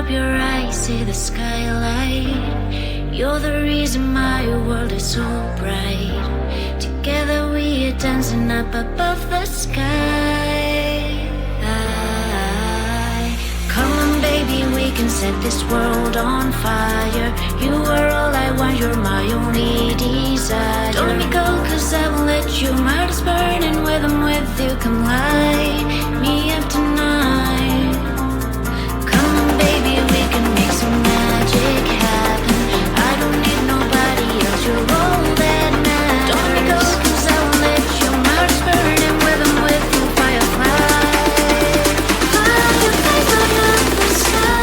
up your eyes, see the skylight. You're the reason my world is so bright. Together we are dancing up above the sky. Come on baby, we can set this world on fire. You are all I want, you're my only desire. Don't let me go cause I won't let you. My heart is burning with I'm with you. Come light me up tonight. Come on baby, we can make some magic happen. I don't need nobody else, you're all that matters. Don't let me go cause I won't let you. My heart is burning with I'm with you. Firefly, firefly, light up the sky.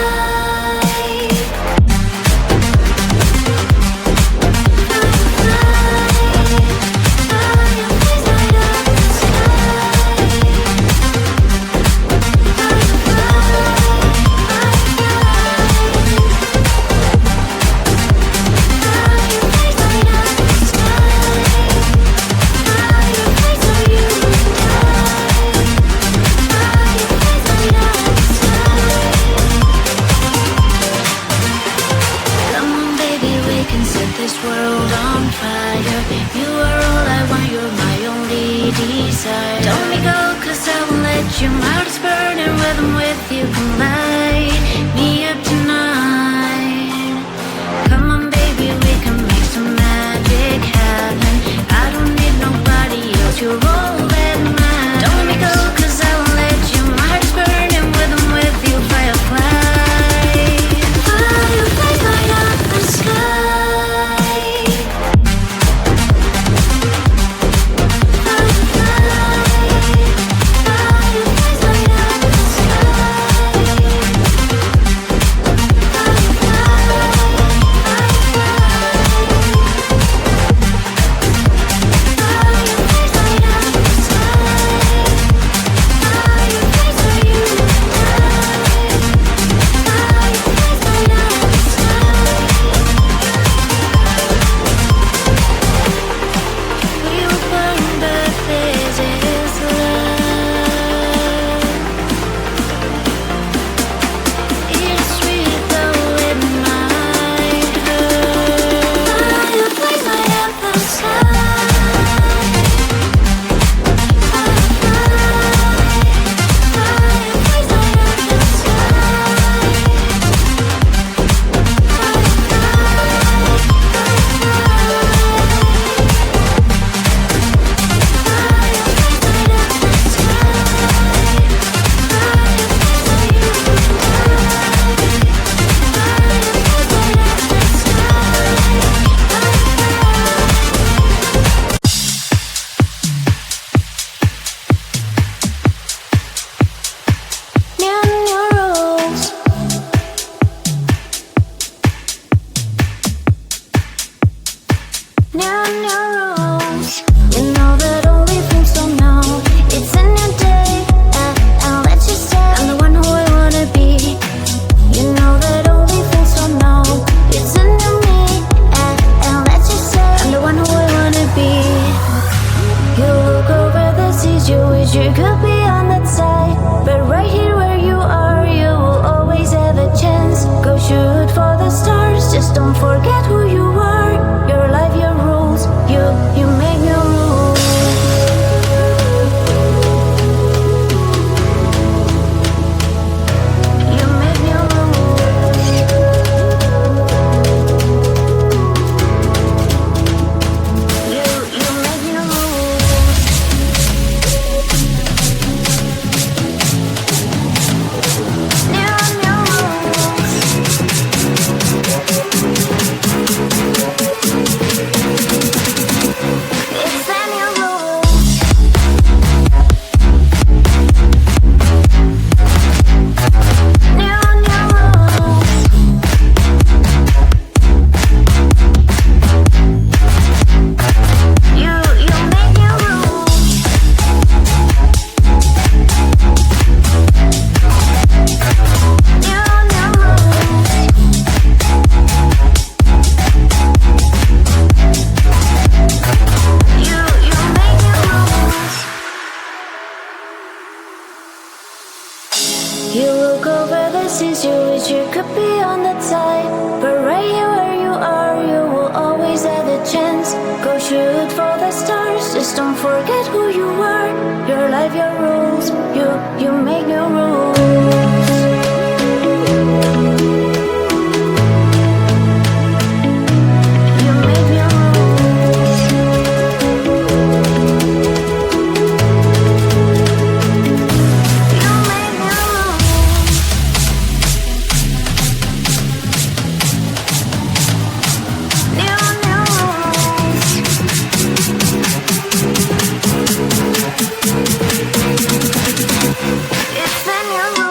This world on fire. You are all I want, you're my only desire. Don't let me go cause I won't let you. My heart is burning with I'm with you. Come light me up tonight. Come on baby, we can make some magic happen. I don't need nobody else, you're all that matters. Don't let me go cause I won't let you. My heart is burning with I'm with you. Firefly, firefly, light up the sky. whether since you wish you could be on that side. But right here where you are, you will always have the chance. Go shoot for the stars, just don't forget who you are. Your life, your rules, you make new rules. You make new rules. You make new rules. New rules. It's been your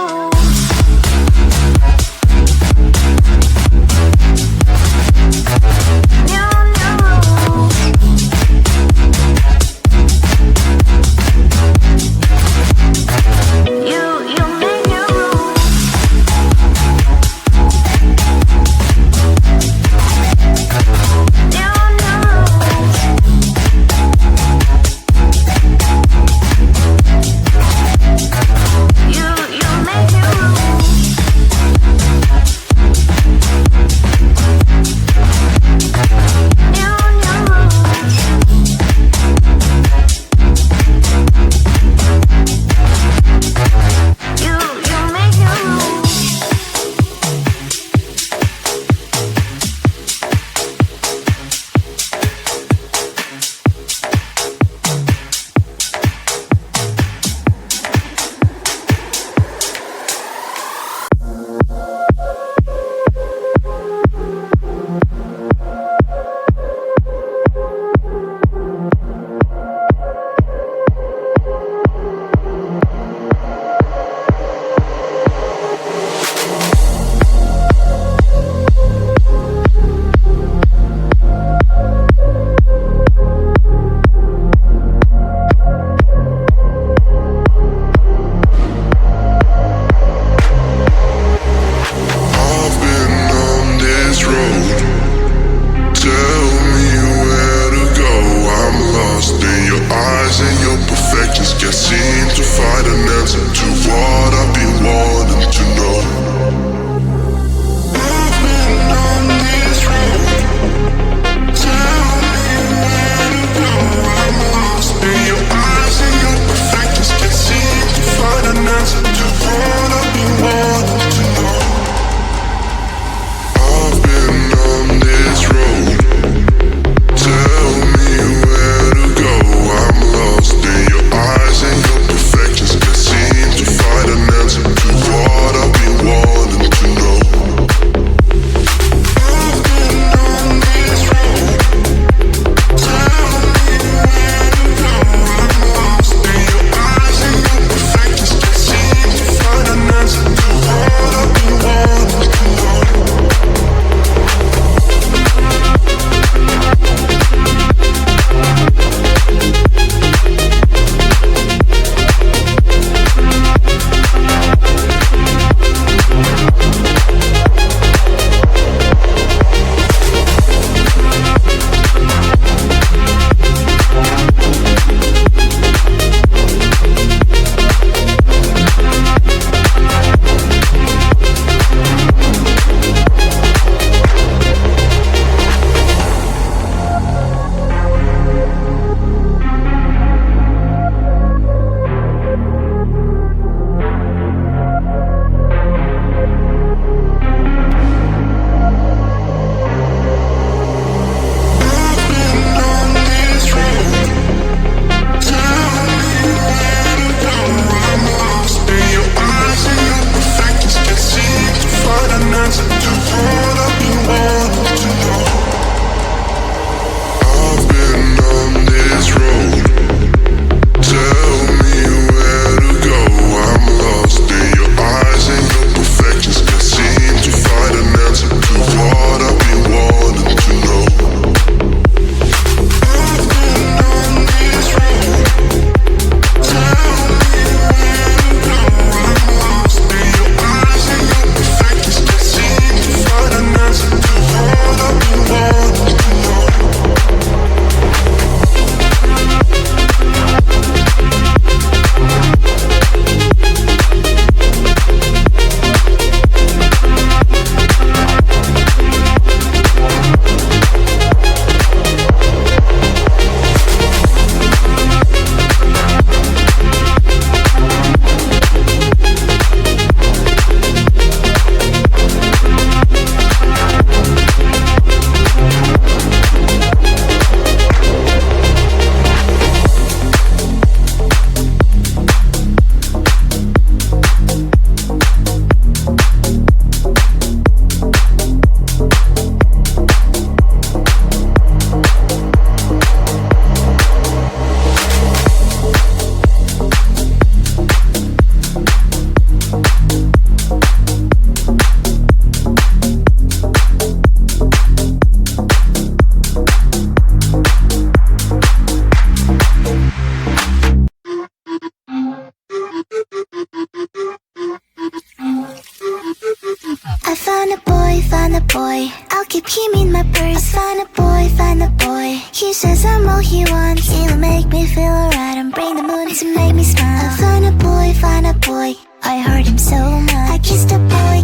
find a boy. I'll keep him in my purse. I find a boy. He says I'm all he wants. He'll make me feel alright and bring the moon to make me smile. I find a boy. I heard him so much. I kissed the boy.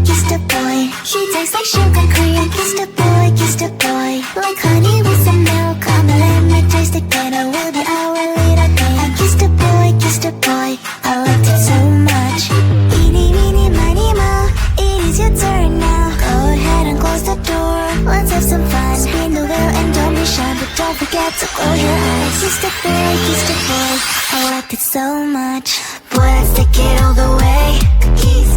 He tastes like sugar cream. Kissed the boy, like honey with some milk. Come and let me taste it, then I will be our little thing. I kissed the boy. I liked it so much. Eeny, meeny, miny, moe. It is your turn now. Go ahead and close the door. Let's have some fun. Spin the wheel and don't be shy, but don't forget to close your eyes. Kiss the boy. I liked it so much. Boy, let's take it all the way. Kiss.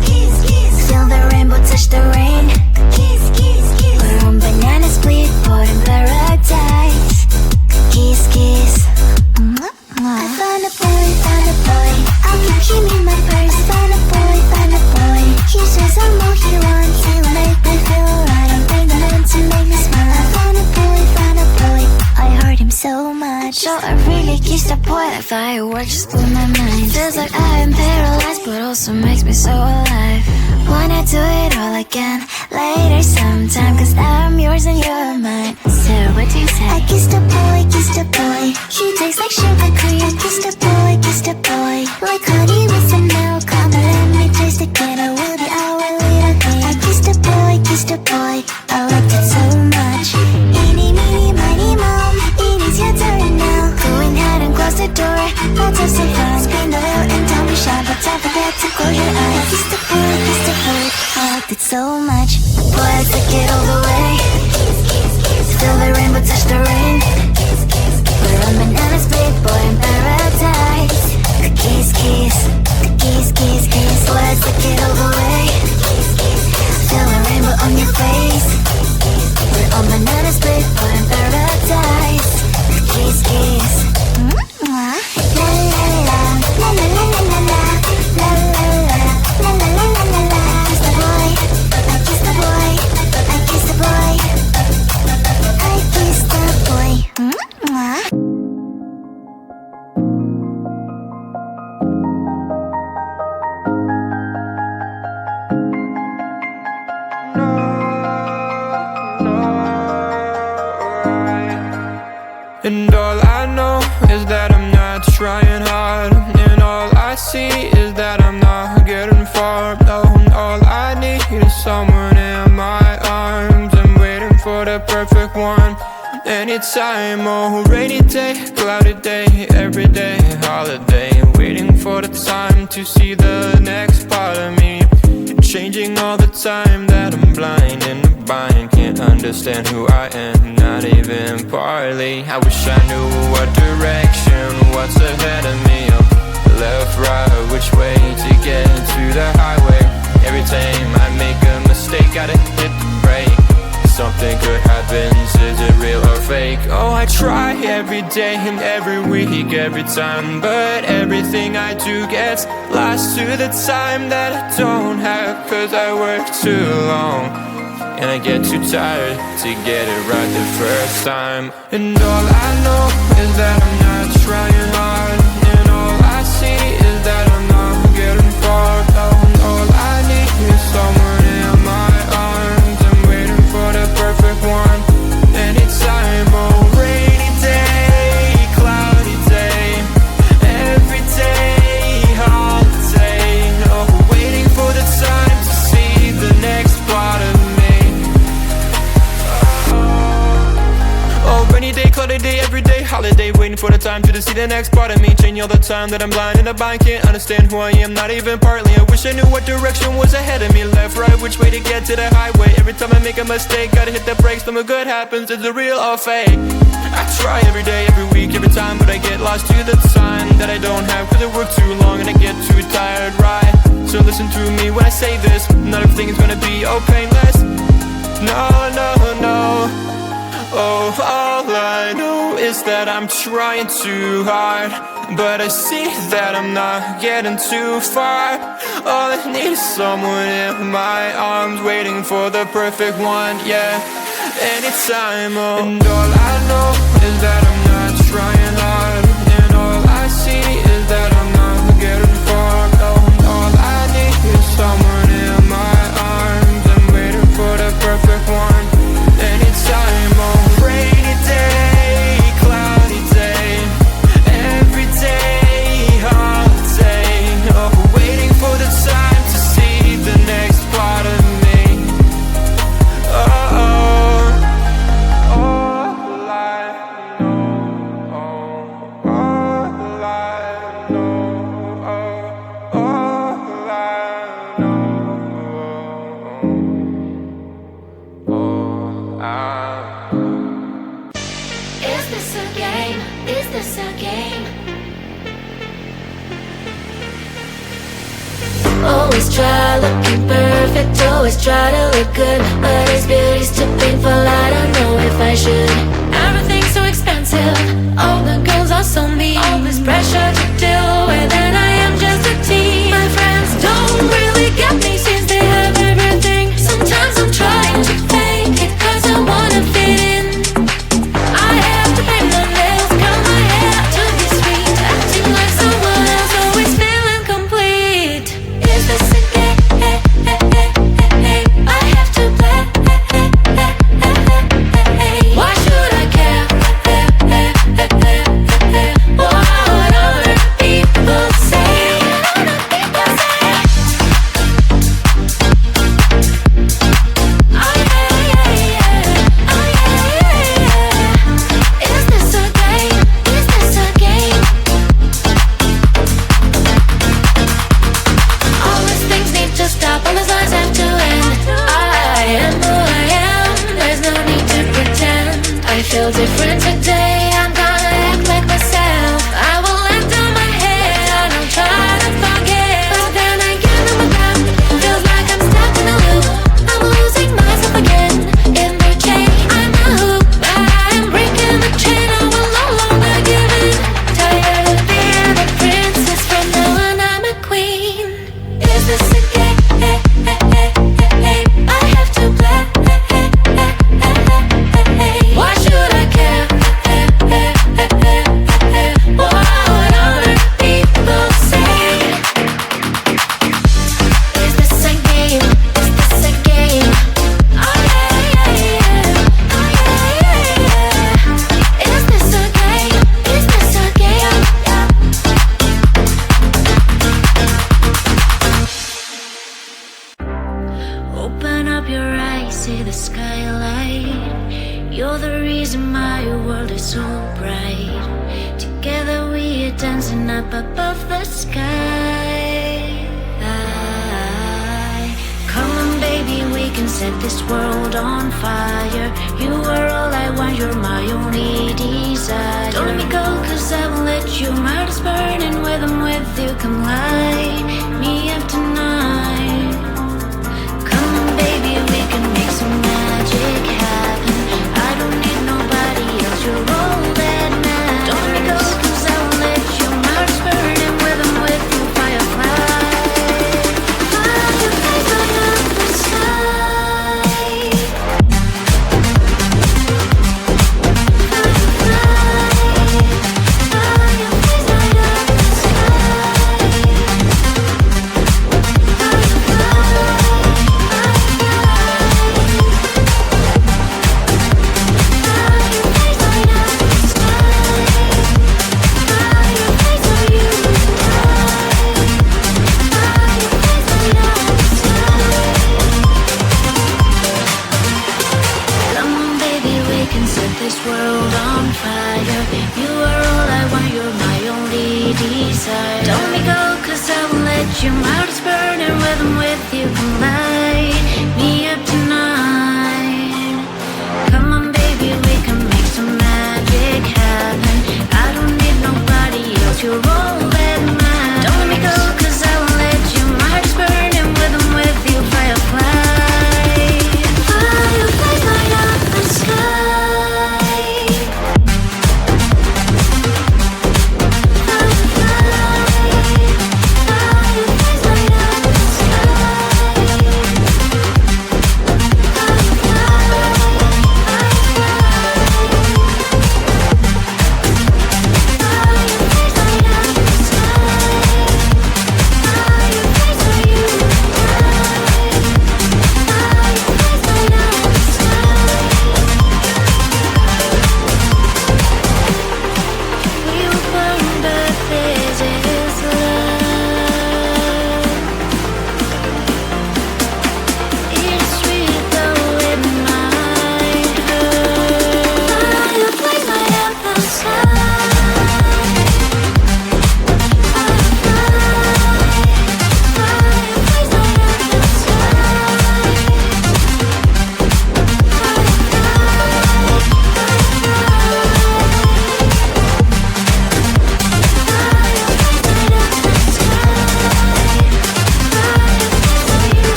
Feel the rainbow touch the rain. Kiss. We're on banana split, boat in paradise. Kiss. I found a boy. I'll keep him in my purse. Find a boy. He says I'm all he wants. He'll make me feel alright and bring the moon to make me smile. I found a boy. I heard him so much. So I really kissed a boy. Like fireworks just blew my mind. Feels like I am paralyzed, but also makes me so alive. Wanna do it all again later sometime, cause now I'm yours and you're mine. So what do you say? I kissed the boy. He tastes like sugar cream. Kissed the boy, like honey with some milk. Come and let me taste it, then I will be our little thing. I kissed the boy. I liked it so much. Eeny, meeny, miny, moe. It is your turn now. Go ahead and close the door. Let's have some fun. Spin the wheel and don't be shy, but don't forget to close your eyes. I kissed the boy. I liked it so much. Boy, let's take it all the way. Feel the rainbow touch the rain. We're on banana split, boy in paradise. Kiss. Boy, let's take it all the way. Feel the rainbow on your face. We're on banana split, boy in paradise. Kiss. La la la la la la la la la la la la la la la. Kiss the boy. I kiss the boy. I kiss the boy. I kiss the boy. And all I know is that I'm not trying hard, and all I see is that I'm not getting far. No, all I need is someone in my arms. I'm waiting for the perfect one. Anytime, oh, rainy day, cloudy day, every day, holiday. Waiting for the time to see the next part of me. Changing all the time that I'm blind in a bind. Can't understand who I am, not even partly. I wish I knew what direction, what's ahead of me. Left, right, which way to get to the highway. Every time I make a mistake, gotta hit the brake. Something good happens, is it real or fake? Oh, I try every day and every week, every time, but everything I do gets lost to the time that I don't have. Cause I work too long, and I get too tired to get it right the first time. And all I know is that I'm not trying hard, and all I see is that I'm not getting far. And all I need is someone in my arms. I'm waiting for the perfect one. Anytime, oh, rainy day, cloudy day, every day, holiday. Oh, waiting for the time to see the next part of me. Oh, rainy day, cloudy day, every day, holiday. Waiting for the time to see the next part of me. Changing all the time that I'm blind in a bind. Can't understand who I am, not even partly. I wish I knew what direction was ahead of me. Left, right, which way to get to the highway. Every time I make a mistake, gotta hit the brakes. Something good happens, is it real or fake? I try every day, every week, every time, but I get lost to the time that I don't have. Cause I work too long and I get too tired, right? So listen to me when I say this. Not everything is gonna be oh painless. No. Oh, all I know is that I'm trying too hard, but I see that I'm not getting too far. All I need is someone in my arms, waiting for the perfect one, yeah. Anytime, oh. And all I know is that I'm not trying hard, and all I see is that I'm not getting far. Oh, all I need is someone in my arms. I'm waiting for always try to look good, but his beauty's too painful, I don't know if I should. Everything's so expensive, all the girls are so mean, all this pressure to deal with, and I am just a teen. My friends don't really get me since they have everything. Sometimes I'm trying to fake it cause I wanna fit in. I have to paint my nails, curl my hair to be sweet, acting like someone else, always feeling complete. Is this a game? I have to play. Why should I care? What other people say? Oh yeah. Is this a game? Is this a game? All these things need to stop, all these lies have to end. I am who I am, there's no need to pretend. I feel different today, I'm gonna act like myself. I will let down my head and I'll try to forget, but then again I'm back. Feels like I'm stuck in a loop, I'm losing myself again in the chain. I'm a hoop, but I am breaking the chain, I will no longer give in. Tired of being a princess, from now on I'm a queen. Is this a game? I have to play. Why should I care? What other people say? Is this a game? Is this a game? Oh yeah. Is this a game? Is this a game? Open up your eyes, see the skylight. You're the reason my world is so bright. Together we are dancing up above the sky. Come on baby, we can set this world on fire. You are all I want, you're my only desire. Don't let me go cause I won't let you. My heart is burning when I'm with you. Come light me up tonight. Come on baby, we can make some magic happen. I don't need nobody else, you're all that matters. Don't let me go cause I won't let you. My heart is burning when I'm with you. Firefly, fireflies light up the sky. Fireflies light up the sky.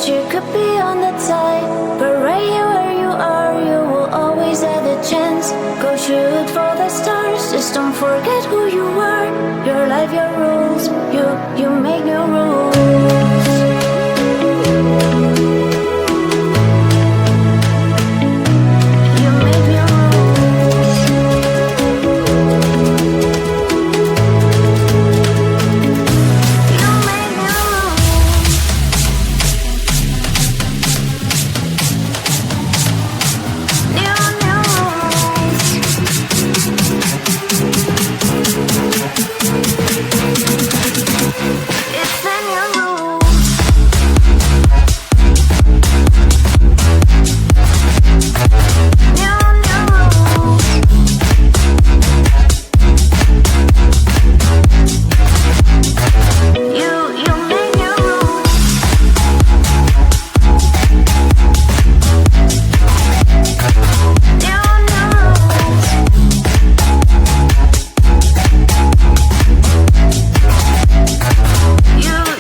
wish you could be on that side, but right here where you are, you will always have the chance. Go shoot for the stars, just don't forget who you are. Your life, your rules, you make new rules. You make new rules. You make new rules. New rules. It's in your rules. New rules. You make new rules. New rules.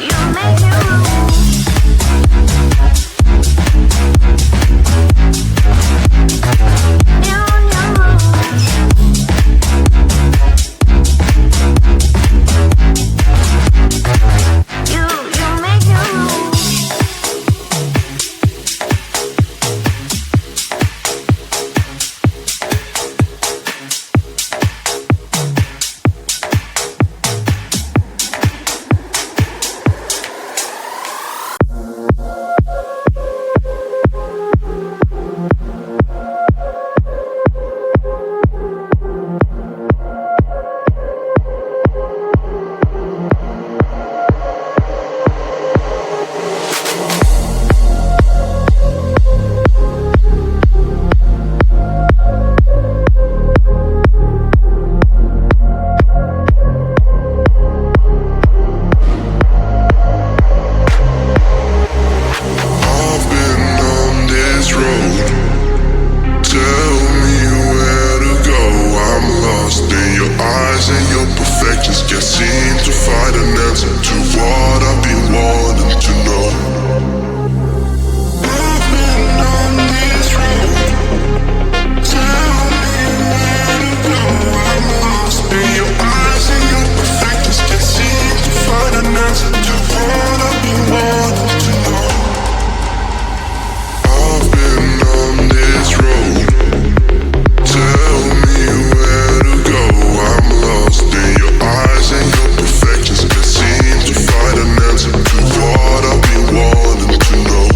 You make new rules. New rules. You make new rules. I've been on this road. Tell me where to go. I'm lost in your eyes and your perfections. Can't seem to find an answer to what I've been wanting to know. I've been on this road. Tell me where to go. I'm lost in your eyes and your perfections. Can't seem to find an answer to what I've been wanting to know. I've been on this road. Tell me where to go. I'm lost in your eyes and your perfections. Can't seem to find an answer to what I've been wanting to know.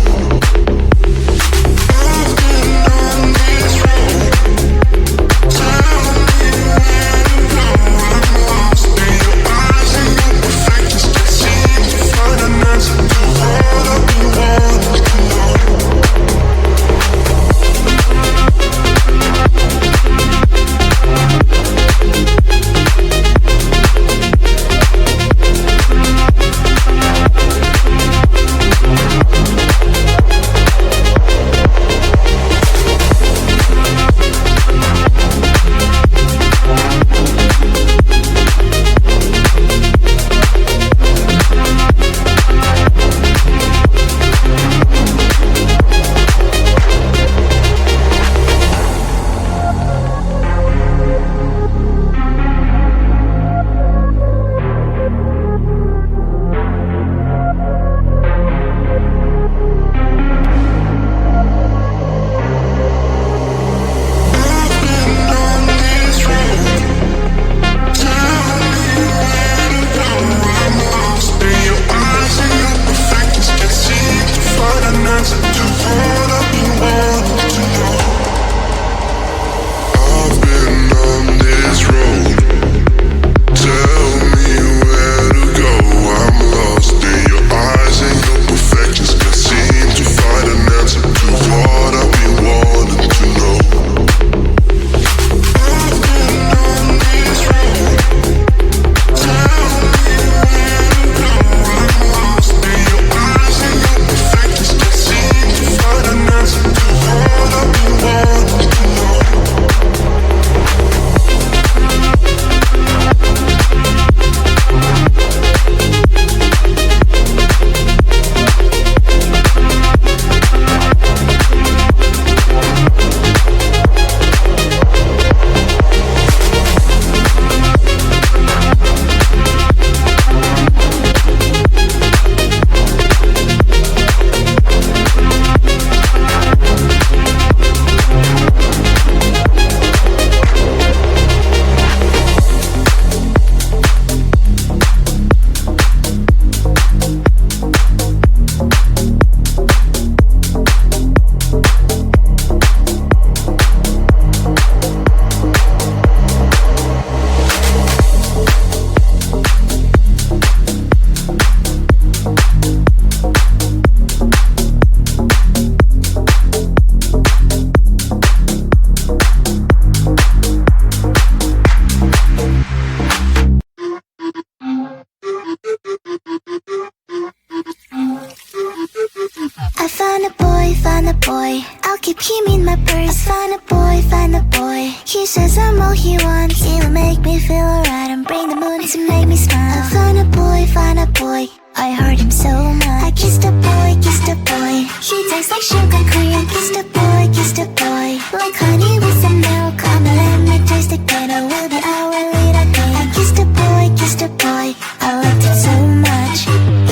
I've been on this road. Tell me where to go. I'm lost in your eyes and your perfections. Can't seem to find an answer to what I've been wanting to know. Find a boy, I'll keep him in my purse. I found a boy, find a boy. He says I'm all he wants. He'll make me feel alright and bring the moon to make me smile. I found a boy, find a boy. I heard him so much. I kissed a boy, kissed a boy. He tastes like sugar cream. Kissed a boy, kissed a boy. Like honey with some milk. Come and let me taste it, then I will be our little game. I kissed a boy, kissed a boy. I liked it so much.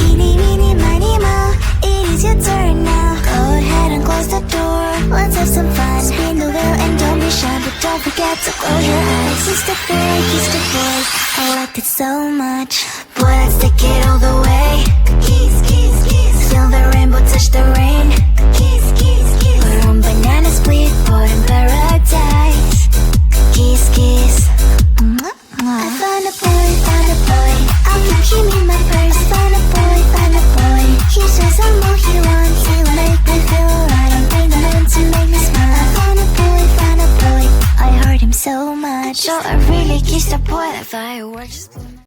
Eeny, meeny, miny, moe. It is your turn now. Go ahead and close the door. Let's have some fun. Spin the wheel and don't be shy, but don't forget to close your eyes. Kissed a boy, kissed a boy. I liked it so much. Boy, let's take it all the way. Kiss, kiss, kiss. Feel the rainbow touch the rain. Kiss, kiss, kiss. We're on banana split, boy in paradise. Kiss, kiss. I found a boy, found a boy. I'll keep him in my purse. Found a boy, found a boy. He says I'm all he wants. He'll make me feel alright and bring the moon to make me smile. I found a boy, found a boy. I heard him so much. So I really kissed a boy like fireworks.